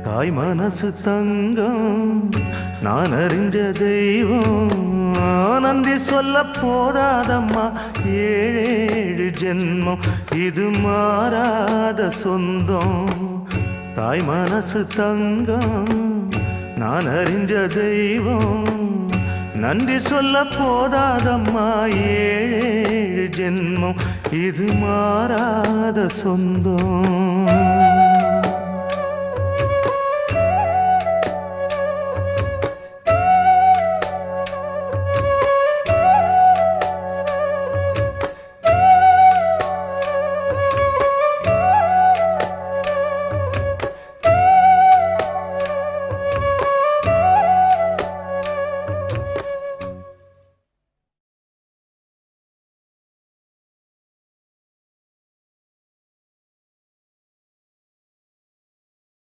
தாய் மனசு தங்கம் நான் அறிஞ்ச தெய்வம் நன்றி சொல்ல போதாதம்மா ஏழேழு ஜென்மம் இது மாறாத சொந்தம் தாய் மனசு தங்கம் நான் அறிஞ்ச தெய்வம் நன்றி சொல்ல போதாதம்மா ஏழேழு ஜென்மம் இது மாறாத சொந்தம்